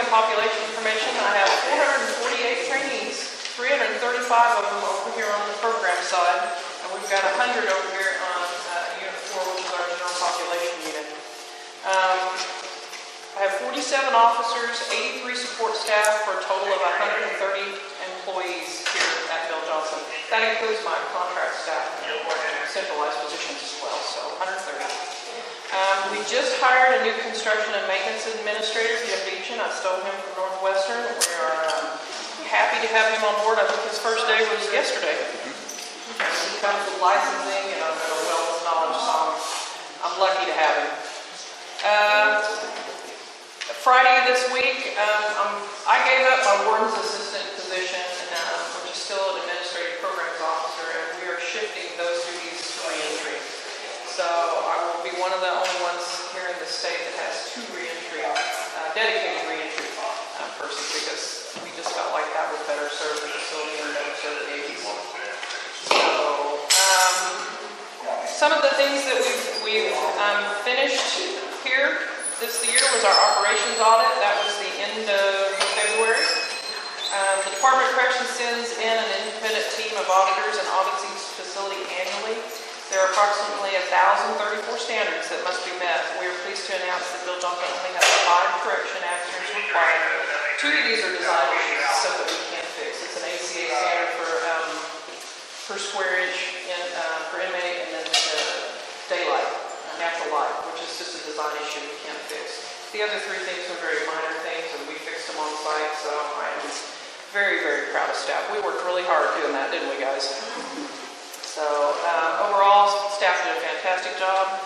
population information. I have 448 trainees, 335 of them over here on the program side, and we've got 100 over here on Unit 4, which is our general population unit. I have 47 officers, 83 support staff, for a total of 130 employees here at Bill Johnson. That includes my contract staff and centralized positions as well, so 130. We just hired a new construction and maintenance administrator, Jeff Beechin. I stole him from Northwestern. We are happy to have him on board. I think his first day was yesterday. He comes with licensing and a wealth of knowledge, so I'm lucky to have him. Friday this week, I gave up my warden's assistant position, which is still an administrative programs officer, and we are shifting those duties to reentry. So I will be one of the only ones here in the state that has two reentry, dedicated reentry persons, because we just felt like that would better serve the facility and better serve the agency. So some of the things that we've finished here this year was our operations audit. That was the end of February. The Department of Corrections sends in an independent team of auditors and audits each facility annually. There are approximately 1,034 standards that must be met. We are pleased to announce that Bill Johnson only has 5 correction actions required. 2 of these are design issues, so that we can't fix. It's an ACA standard for squareage for inmate, and then daylight, natural light, which is just a design issue we can't fix. The other 3 things are very minor things, and we fixed them on site, so I am very, very proud of staff. We worked really hard doing that, didn't we, guys? So overall, staff did a fantastic job.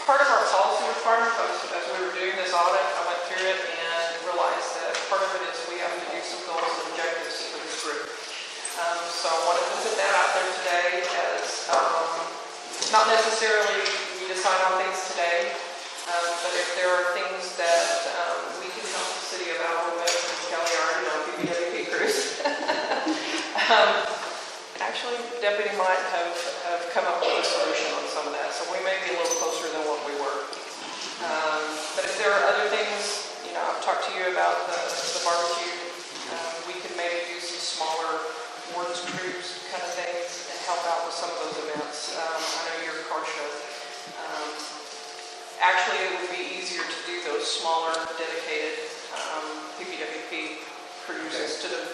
Part of our policy requirement, as we were doing this audit, I went through it and realized that part of it is we have to do some goals and objectives for this group. So I wanted to put that out there today as not necessarily we decide on things today, but if there are things that we can help the city of Alva with, and Kelly already know, BJCC crews. Actually, Deputy might have come up with a solution on some of that, so we may be a little closer than what we were. But if there are other things, I've talked to you about the barbecue. We could maybe do some smaller warden's crews kind of things and help out with some of those events. I know you're a car show. Actually, it would be easier to do those smaller, dedicated PPWP crews instead of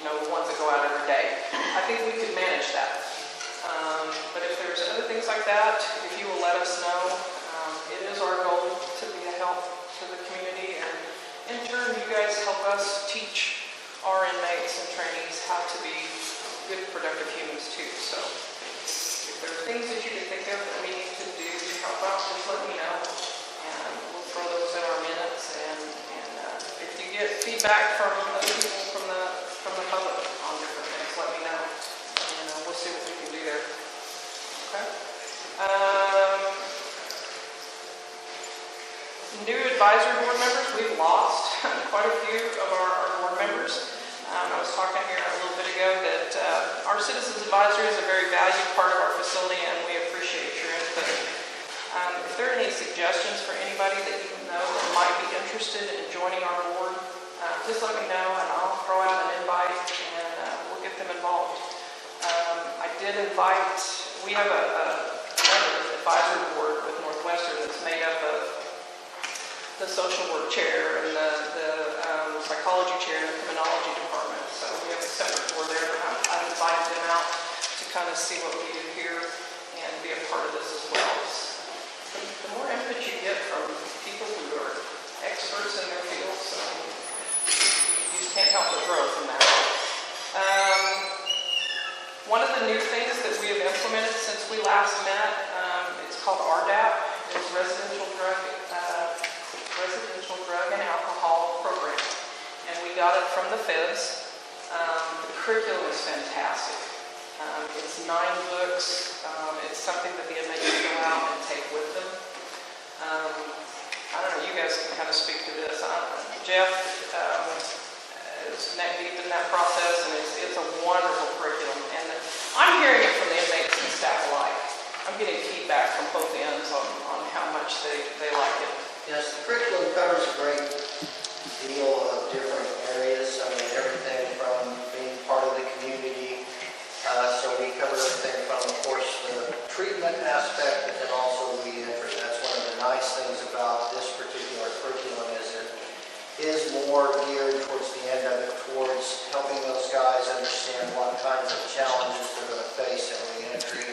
the ones that go out every day. I think we could manage that. But if there's other things like that, if you will let us know, it is our goal to be a help to the community, and in turn, you guys help us teach our inmates and trainees how to be good, productive humans too. So if there are things that you can think of that we need to do to help out, just let me know, and we'll throw those in our minutes. And if you get feedback from other people from the public on different things, let me know, and we'll see what we can do there. Okay. New advisory board members, we've lost quite a few of our board members. I was talking here a little bit ago that our Citizens Advisory is a very valued part of our facility, and we appreciate your input. If there are any suggestions for anybody that you know that might be interested in joining our board, just let me know, and I'll throw out an invite, and we'll get them involved. I did invite, we have another advisory board with Northwestern that's made up of the social work chair and the psychology chair and the criminology department. So we have a separate board there. I've invited them out to kind of see what we do here and be a part of this as well. The more input you get from people who are experts in their field, so you just can't help but grow from that. One of the new things that we have implemented since we last met, it's called RDAP. It's Residential Drug and Alcohol Program, and we got it from the feds. The curriculum is fantastic. It's 9 books. It's something that the inmates go out and take with them. I don't know, you guys can kind of speak to this. Jeff is neck deep in that process, and it's a wonderful curriculum. And I'm hearing it from the inmates and staff alike. I'm getting feedback from both ends on how much they like it. Yes, the curriculum covers a great deal of different areas. I mean, everything from being part of the community. So we cover everything from, of course, the treatment aspect, but then also reentry. That's one of the nice things about this particular curriculum is it is more geared towards the end of it, towards helping those guys understand what kinds of challenges they're going to face in reentry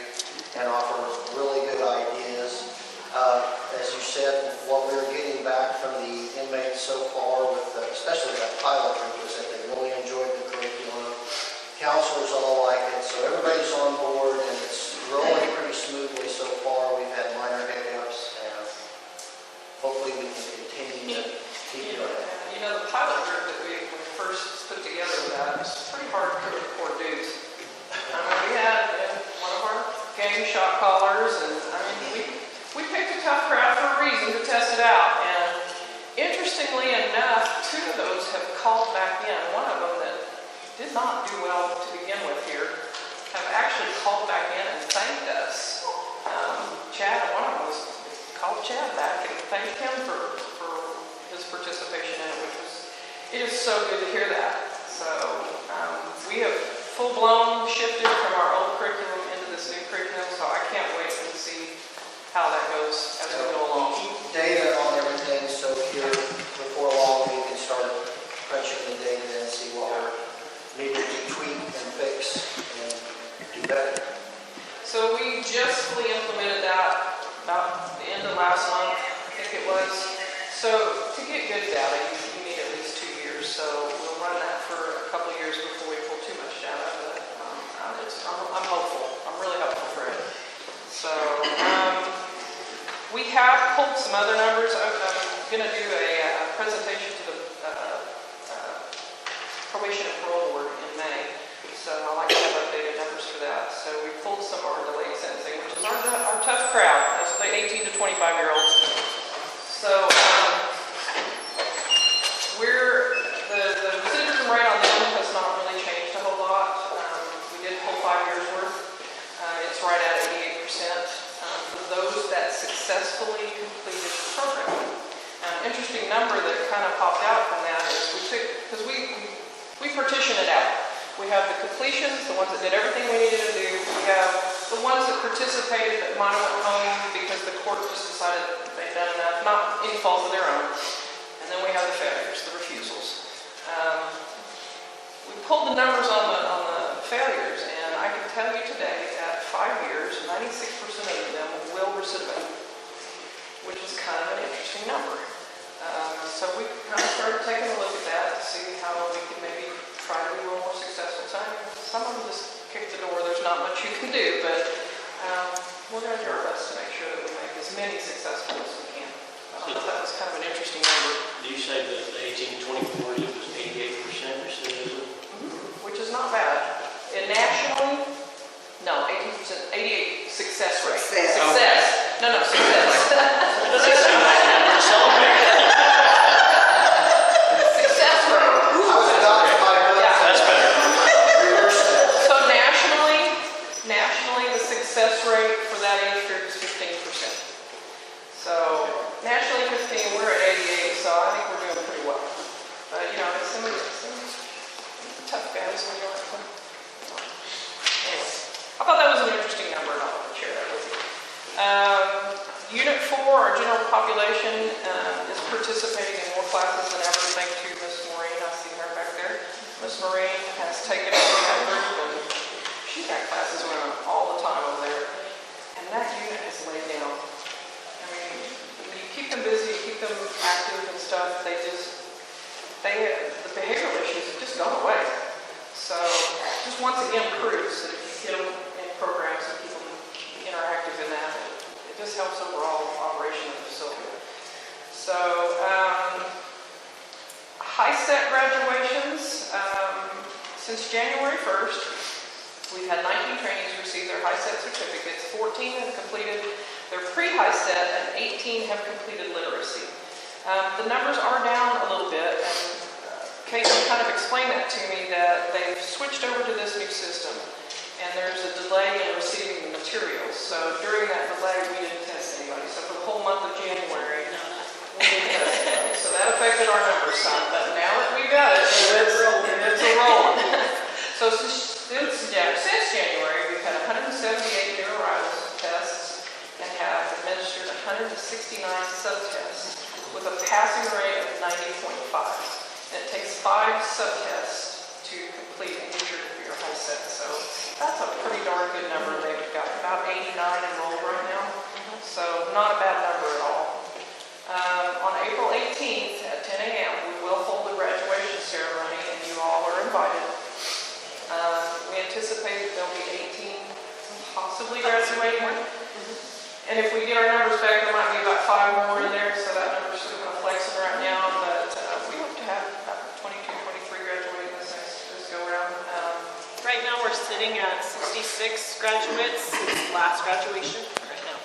and offer really good ideas. As you said, what we were getting back from the inmates so far, with especially that pilot group, was that they really enjoyed the curriculum. Counselors all like it, so everybody's on board, and it's rolling pretty smoothly so far. We've had minor hiccups, and hopefully we can continue to keep doing it. You know, the pilot group that we first put together with that was pretty hardcore dudes. We had one of our gang shot callers, and I mean, we picked a tough crowd for a reason to test it out. And interestingly enough, 2 of those have called back in. One of them that did not do well to begin with here have actually called back in and thanked us. Chad, one of them was called Chad back and thanked him for his participation in it, it is so good to hear that. So we have full-blown shifted from our old curriculum into this new curriculum, so I can't wait to see how that goes as we go along. Keep data on everything, so here before long we can start crunching the data and see what we're needing to tweak and fix and do better. So we just fully implemented that about the end of last month, I think it was. So to get good data, you need at least 2 years. So we'll run that for a couple of years before we pull too much data. But I'm hopeful. I'm really hopeful for it. So we have pulled some other numbers. I'm going to do a presentation to the Probation and Parole Board in May. So I like to have updated numbers for that. So we pulled some of our delayed sentencing, which is our tough crowd. That's the 18 to 25-year-olds. So the recidivism rate on them has not really changed a whole lot. We did pull 5 years worth. It's right at 88% for those that successfully completed the program. An interesting number that kind of popped out from that is because we partition it out. We have the completions, the ones that did everything we needed to do. We have the ones that participated that might have went home because the court just decided they'd done enough, not any fault of their own. And then we have the failures, the refusals. We pulled the numbers on the failures, and I can tell you today, at 5 years, 96% of them will recidivate, which is kind of an interesting number. So we kind of started taking a look at that to see how we could maybe try to be a little more successful. Some of them just kick the door. There's not much you can do, but we're going to do our best to make sure that we make as many successful as we can. That was kind of an interesting number. Do you say that the 18-24 it was 88% recidivism? Which is not bad. And nationally, no, 18%, 88 success rate. Success. Okay. No, success. Success rate. I was about to buy it. Yeah. That's better. So nationally, the success rate for that age group is 15%. So nationally 15, we're at 88, so I think we're doing pretty well. But it's some tough guys when you're like them. Anyway, I thought that was an interesting number, and I wanted to share that with you. Unit 4, our general population, is participating in more classes than ever. Thank you, Miss Maureen. I see her back there. Miss Maureen has taken over that group, and she's got classes running all the time over there. And that unit has laid down. I mean, when you keep them busy, you keep them active and stuff, the behavioral issues have just gone away. So, just once again proves that if you get them in programs and keep them interactive in that, it just helps overall operation of the facility. So, high set graduations, since January 1st, we've had 19 trainees receive their high set certificates, 14 have completed their pre-high set, and 18 have completed literacy. The numbers are down a little bit, and Kate kind of explained that to me, that they've switched over to this new system, and there's a delay in receiving the materials. So during that delay, we didn't test anybody. So for the whole month of January, we first time, but now that we got it, it's a roll. So since January, we've had 178 new arrivals tests and have administered 169 subtests with a passing rate of 90.5. And it takes 5 subtests to complete a nutrient for your whole set. So that's a pretty darn good number. They've got about 89 enrolled right now. So not a bad number at all. On April 18th at 10 a.m., we will hold the graduation ceremony, and you all are invited. We anticipate there'll be 18 possibly graduating. And if we get our numbers back, there might be about 5 more in there, so that number's still kind of flexing right now. But we hope to have about 22, 23 graduating this go around. Right now, we're sitting at 66 graduates since last graduation. Right now.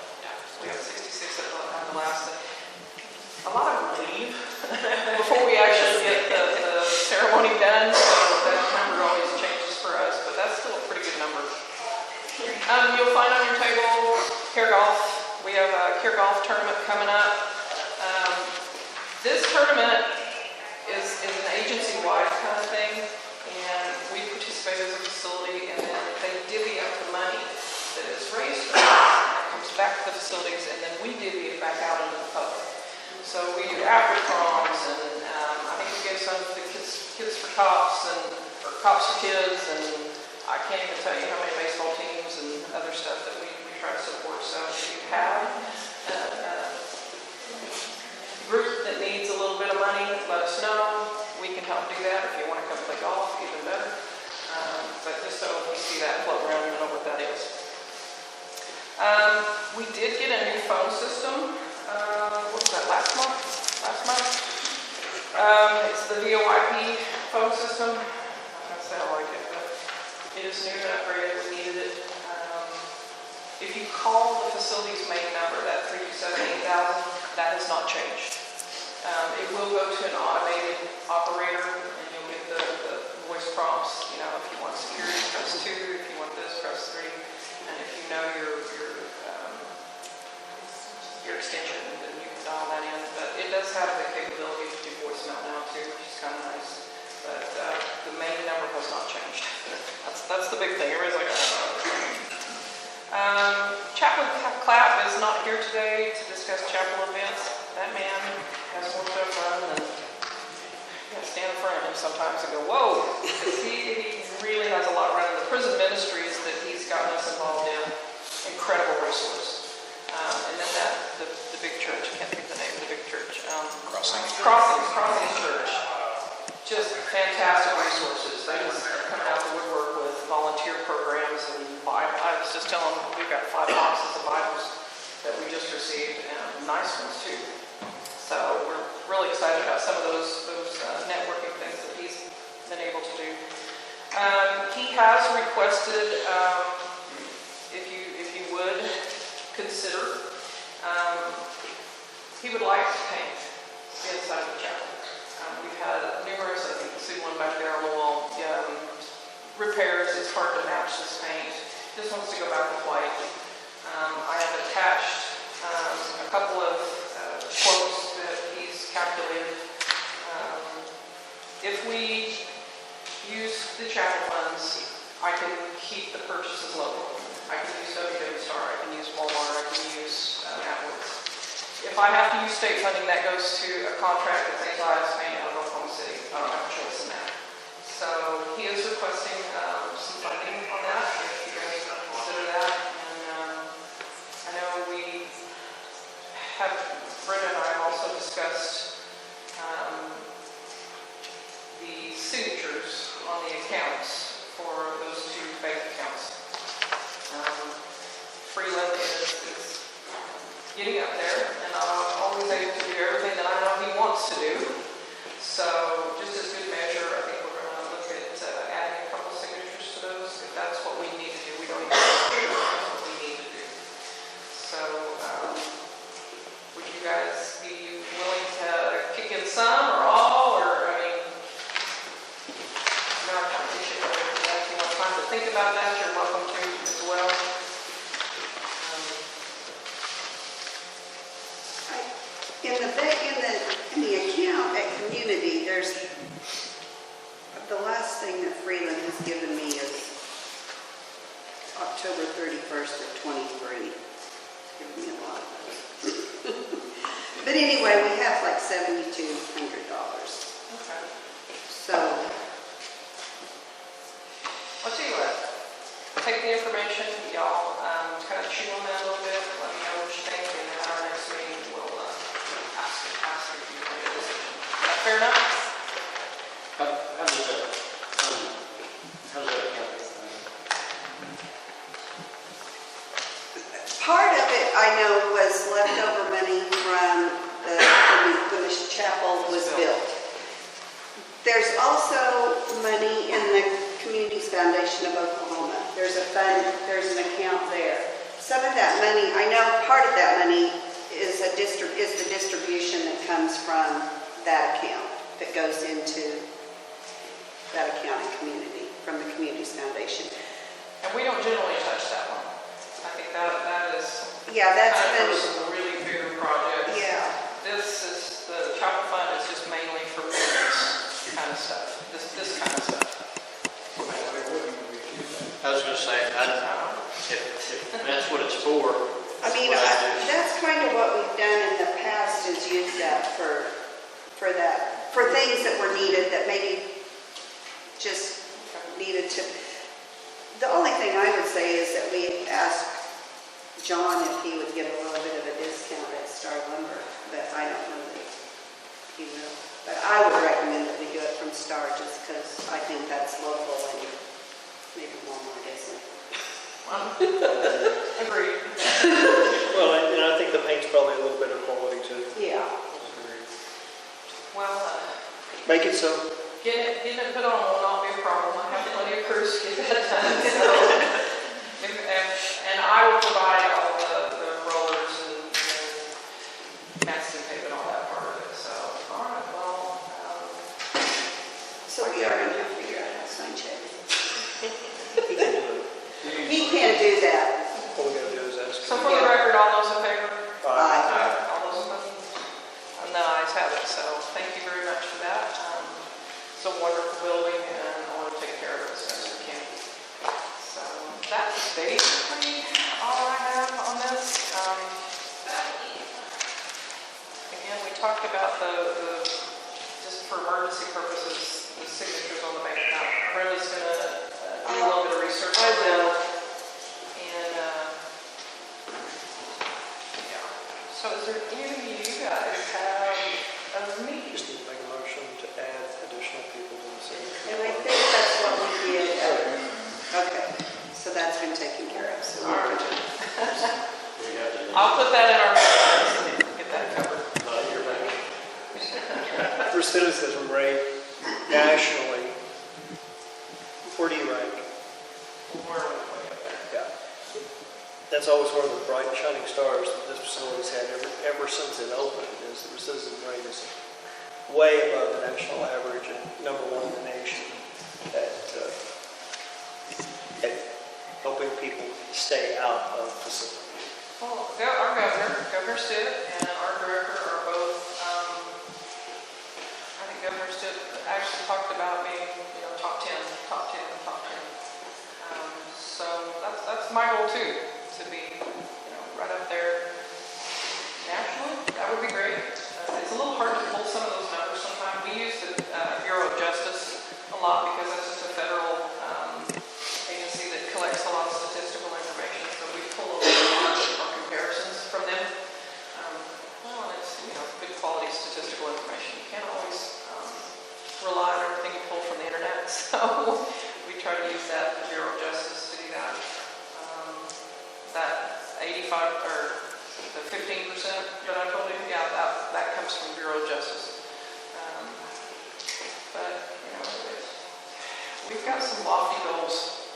We have 66 at the last. A lot of them leave before we actually get the ceremony done, so that number always changes for us, but that's still a pretty good number. You'll find on your table Care Golf. We have a Care Golf tournament coming up. This tournament is an agency-wide kind of thing, and we participate as a facility, and then they divvy up the money that is raised from that comes back to the facilities, and then we divvy it back out into the public. So we do after proms, and I think we give some to the kids for cops, or cops for kids, and I can't even tell you how many baseball teams and other stuff that we try to support. So if you have a group that needs a little bit of money, let us know. We can help do that. If you want to come play golf, even better. But just so you see that float around, you know what that is. We did get a new phone system. What was that, last month? It's the VoIP phone system. I say I like it, but it is new and upgraded. We needed it. If you call the facility's main number, that 327-8000, that has not changed. It will go to an automated operator, and you'll get the voice prompts. You know, if you want security, press 2. If you want this, press 3. And if you know your extension, then you can dial that in. But it does have the capability to do voicemail now too, which is kind of nice. But the main number has not changed. That's the big thing. Everybody's like, Chaplain Clapp is not here today to discuss chapel events. That man has more stuff run, and you gotta stand in front of him sometimes and go, whoa, because he really has a lot running. The prison ministries that he's gotten us involved in, incredible resource. And then the big church, I can't think of the name of the big church. Crossing Church. Just fantastic resources. They just are coming out the woodwork with volunteer programs and Bible. I was just telling them we've got 5 boxes of Bibles that we just received, and nice ones too. So we're really excited about some of those networking things that he's been able to do. He has requested, if you would consider, he would like to paint the inside of the chapel. We've had numerous, I think you can see one back there on the wall, repairs. It's hard to match this paint. Just wants to go back with white. I have attached a couple of quotes that he's calculated. If we use the chapel funds, I can keep the purchases local. I can use WW Star, I can use Walmart, I can use AdWords. If I have to use state funding, that goes to a contract that says I paint out of Oklahoma City. I don't have a choice in that. So he is requesting some funding on that, if you guys consider that. And I know we have, Brenda and I have also discussed the signatures on the accounts for those 2 bank accounts. Freeland is getting up there, and I'm always able to do everything that I know he wants to do. So just as good measure, I think we're going to look at adding a couple signatures to those, if that's what we need to do. We don't even know what we need to do. So would you guys be willing to kick in some or all, or, I mean, no, I can't think of that. If you want time to think about that, you're welcome to as well. In the account at community community, there's, the last thing that Freeland has given me is October 31st of '23. Given me a lot of those. But anyway, we have like $7,200. Okay. So, I'll tell you what, take the information, y'all, kind of chew on that a little bit, let me know what you think, and at our next meeting, we'll ask if you make a decision. Is that fair enough? How does that count? part of it, I know, was leftover money from when the chapel was built. There's also money in the Communities Foundation of Oklahoma. There's a fund, there's an account there. Some of that money, I know part of that money is the distribution that comes from that account, that goes into that account in community, from the Communities Foundation. And we don't generally touch that one. I think that is Yeah, that's kind of been, for some really bigger projects. yeah. This is, the chapel fund is just mainly for this kind of stuff, this kind of stuff. I was going to say, if that's what it's for. I mean, that's kind of what we've done in the past, is use that for things that were needed, that maybe just needed to. The only thing I would say is that we asked John if he would give a little bit of a discount at Star Lumber, but I don't know that he will. But I would recommend that we do it from Star, just because I think that's local and maybe Walmart isn't. Agreed. Well, and I think the paint's probably a little better quality too. Yeah. Well, Make it so. getting it put on will not be a problem. I have plenty of crews to get that done. So, and I will provide all the rollers and masking tape and all that part of it. So, all right, well, So we are going to have to figure out how to sign checks. He can do it. He can't do that. All we gotta do is ask. so for the record, all those in favor? Aye. All those opposed? And the ayes have it. So, thank you very much for that. It's a wonderful building, and I want to take care of it as best we can. So that's basically all I have on this. Again, we talked about the just for emergency purposes, the signatures on the bank account. Brenda's going to do a little bit of research on that. And yeah. So is there any of you guys have a need? Just need to make a motion to add additional people to the city. And I think that's what we did. Okay, so that's been taken care of. So All right. We have to. I'll put that in our plans and get that covered. You're right. For citizen rate nationally, where do you rank? We're way up there. Yeah. That's always one of the bright shining stars that this facility's had ever since it opened, is the citizen rate is way above the national average and number one in the nation at helping people stay out of facilities. Well, our Governor Stitt, and our director are both, I think Governor Stitt actually talked about being, top 10. So that's my goal too, to be, right up there nationally. That would be great. It's a little hard to pull some of those numbers sometimes. We use the Bureau of Justice a lot because that's just a federal agency that collects a lot of statistical information. So we pull a lot of comparisons from them. And it's good quality statistical information. You can't always rely on everything you pull from the internet. So we try to use that Bureau of Justice to do that. That 85 or the 15% that I told you, yeah, that comes from Bureau of Justice. But we've got some lofty goals.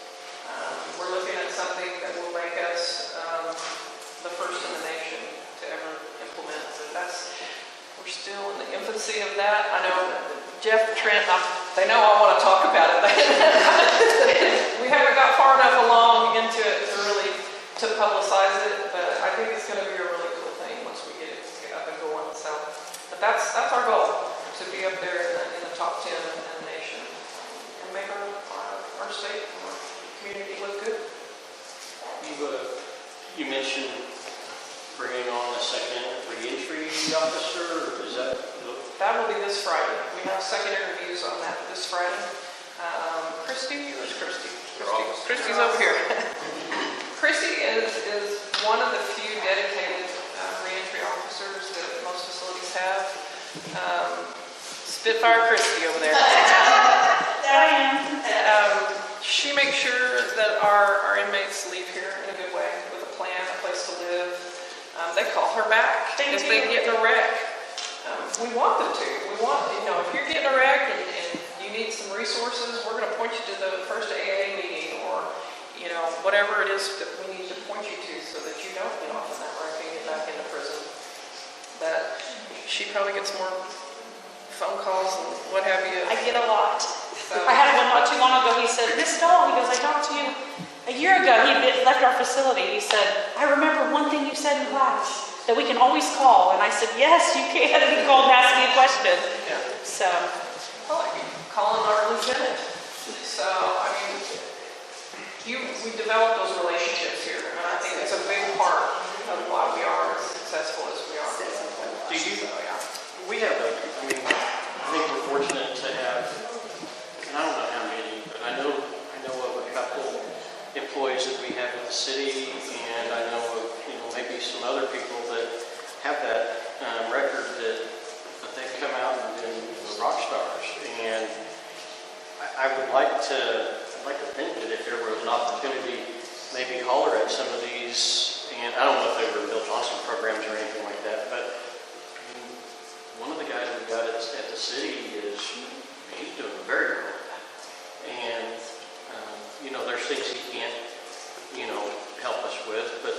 We're looking at something that will make us the first in the nation to ever implement. But we're still in the infancy of that. I know Jeff, Trent, they know I want to talk about it. We haven't got far enough along into it to publicize it, but I think it's going to be a really cool thing once we get it up and going. So, but that's our goal, to be up there mentioned bringing on a second reentry officer, or is that? That will be this Friday. We have second interviews on that this Friday. Christy, where's Christy? Christy's over here. Christy is one of the few dedicated reentry officers that most facilities have. Spitfire Christy over there. There I am. She makes sure that our inmates leave here in a good way with a plan, a place to live. They call her back if they get in a wreck. We want them to. We want, if you're getting a wreck and you need some resources, we're going to point you to the first AA meeting or, whatever it is that we need to point you to so that you don't get off in that wreck and get back into prison. But she probably gets more phone calls and what have you. I get a lot. So, I had one not too long ago. He said, Miss Dahl, he goes, I talked to you a year ago. He left our facility. He said, I remember one thing you said in class, that we can always call. And I said, yes, you can. And he called and asked me a question. yeah. So, Well, like calling our lieutenant. So, we developed those relationships here, and I think it's a big part of why we are as successful as we are. Do you? So, yeah. We have I think we're fortunate to have, and I don't know how many, but I know of a couple employees that we have at the city, and I know of, maybe some other people that have that record that they've come out and been rock stars. And I would like to think that if there was an opportunity, maybe holler at some of these, and I don't know if they were Bill Johnson programs or anything like that, but one of the guys we got at the city he's doing very well. And, there's things he can't, help us with, but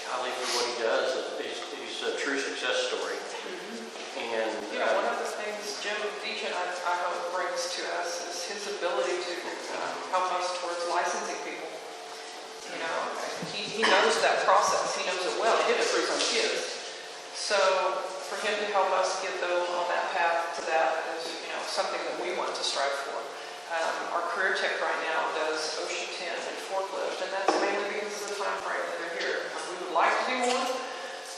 golly, for what he does, he's a true success story. And, One of the things Jim Deacon, I hope, brings to us is his ability to help us towards licensing people. He knows that process. He knows it well. He did it for his own kids. So for him to help us get them on that path to that is, something that we want to strive for. Our career tech right now does OSHA 10 and forklift, and that's mainly because of the time frame that they're here. We would like to do more,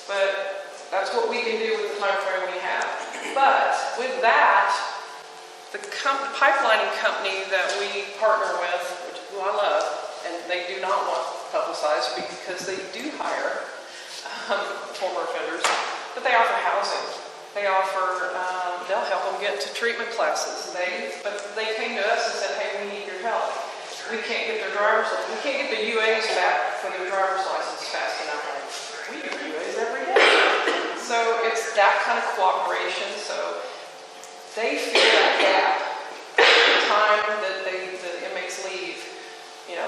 but that's what we can do with the time frame we have. But with that, the pipelining company that we partner with, who I love, and they do not want publicized because they do hire former offenders, but they offer housing. They offer, they'll help them get to treatment classes. But they came to us and said, hey, we need your help. We can't get their driver's license. We can't get the UAs back for their driver's license fast enough. We do UAs every day. So it's that kind of cooperation. So they fill that gap. The time that the inmates leave,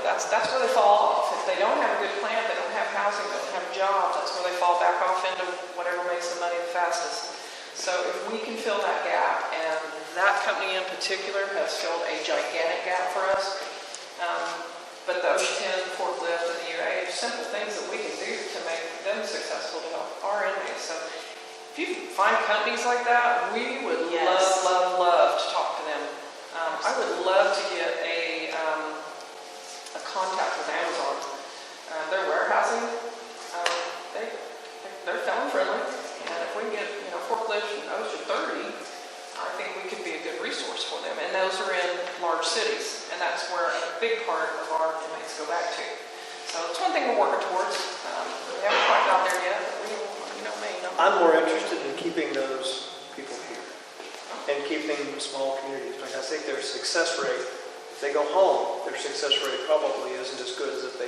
that's where they fall off. If they don't have a good plan, they don't have housing, they don't have a job, that's where they fall back off into whatever makes the money the fastest. So if we can fill that gap, and that company in particular has filled a gigantic gap for us, but the OSHA 10, forklift, and the UA are simple things that we can do to make them successful to help our inmates. So if you find companies like that, we would love to talk to them. I would love to get a contact with Amazon. Their warehousing, they're felon friendly, and if we can get forklift and OSHA 30, I think we could be a good resource for them. And those are in large cities, and that's where a big part of our inmates go back to. So it's one thing we're working towards. We haven't quite got there yet, but we, I'm more interested in keeping those people here and keeping small communities. Like I think their success rate, if they go home, their success rate probably isn't as good as if they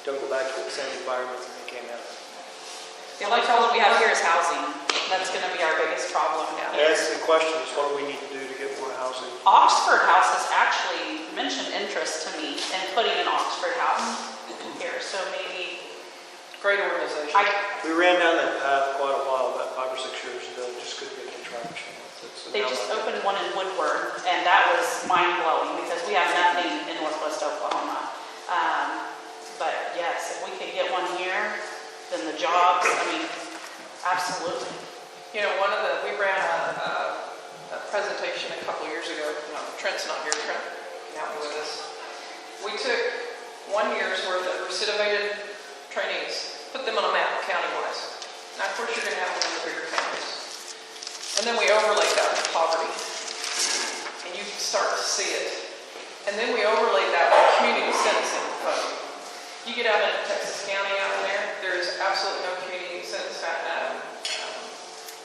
don't go back to the same environment that they came out of. the only problem we have here is housing. That's going to be our biggest problem. That's the question, is what do we need to do to get more housing? Oxford House has actually mentioned interest to me in putting an Oxford House here. So maybe great organization. We ran down that path quite a while, about 5 or 6 years ago, just couldn't get the traction. they just opened one in Woodward, and that was mind-blowing because we have nothing in Northwest Oklahoma. But yes, if we could get one here, then the jobs, absolutely. We ran a presentation a couple years ago. No, Trent's not here. Trent can help me with this. We took 1 year's worth of recidivated trainees put them on a map county-wise. Now, of course, you're gonna have them in the bigger counties. And then we overlay that with poverty. And you can start to see it. And then we overlay that with community sentencing funding. You get out into Texas County out there is absolutely no community sentencing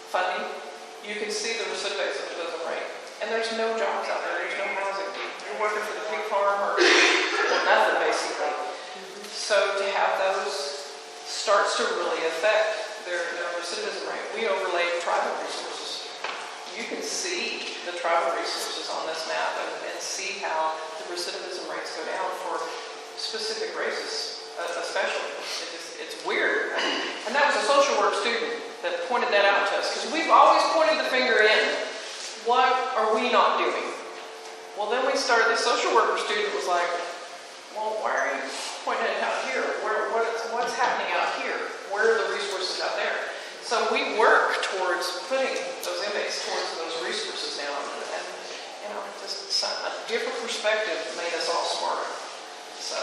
funding. You can see the recidivism rate. And there's no jobs out there, there's no housing. You're working for the pig farm or nothing, basically. So to have those starts to really affect their recidivism rate. We overlay tribal resources. You can see the tribal resources on this map and see how the recidivism rates go down for specific races, especially. It's weird. And that was a social work student that pointed that out to us, because we've always pointed the finger in. What are we not doing? Well, then we started, the social worker student was like, well, why are you pointing it out here? What's happening out here? Where are the resources out there? So we work towards putting those inmates towards those resources now. And just a different perspective made us all smarter. So,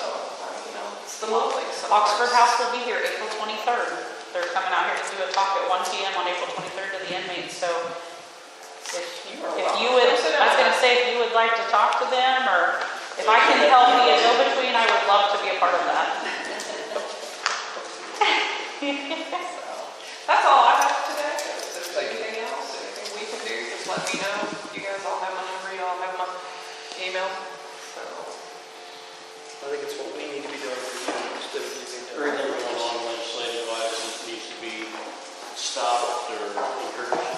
it's the little things. Oxford House will be here April 23rd. They're coming out here to do a talk at 1 p.m. on April 23rd to the inmates. So if you would, I was going to say, if you would like to talk to them, or if I can help be a go-between, I would love to be a part of that. That's all I have today. If there's anything else, anything we can do, just let me know. You guys all have my number, you all have my email. So, I think it's what we need to be doing for you instead of using Or anything along legislative-wise that needs to be stopped or encouraged?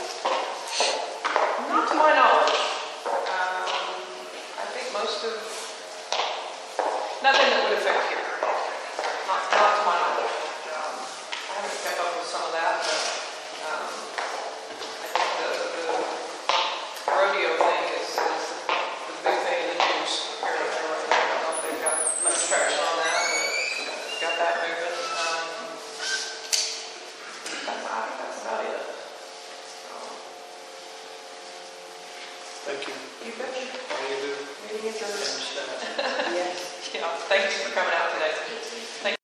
not to my knowledge. I think most of, nothing that would affect here. Not to my knowledge. I haven't kept up with some of that, but I think the rodeo thing is the big thing in the news here and there right now. I don't know if they've got much traction on that, but got that moving. I think that's about it. Thank you. You betcha. How you do? Meeting adjourned. Understand. Yes. Yeah, thank you for coming out today. Thank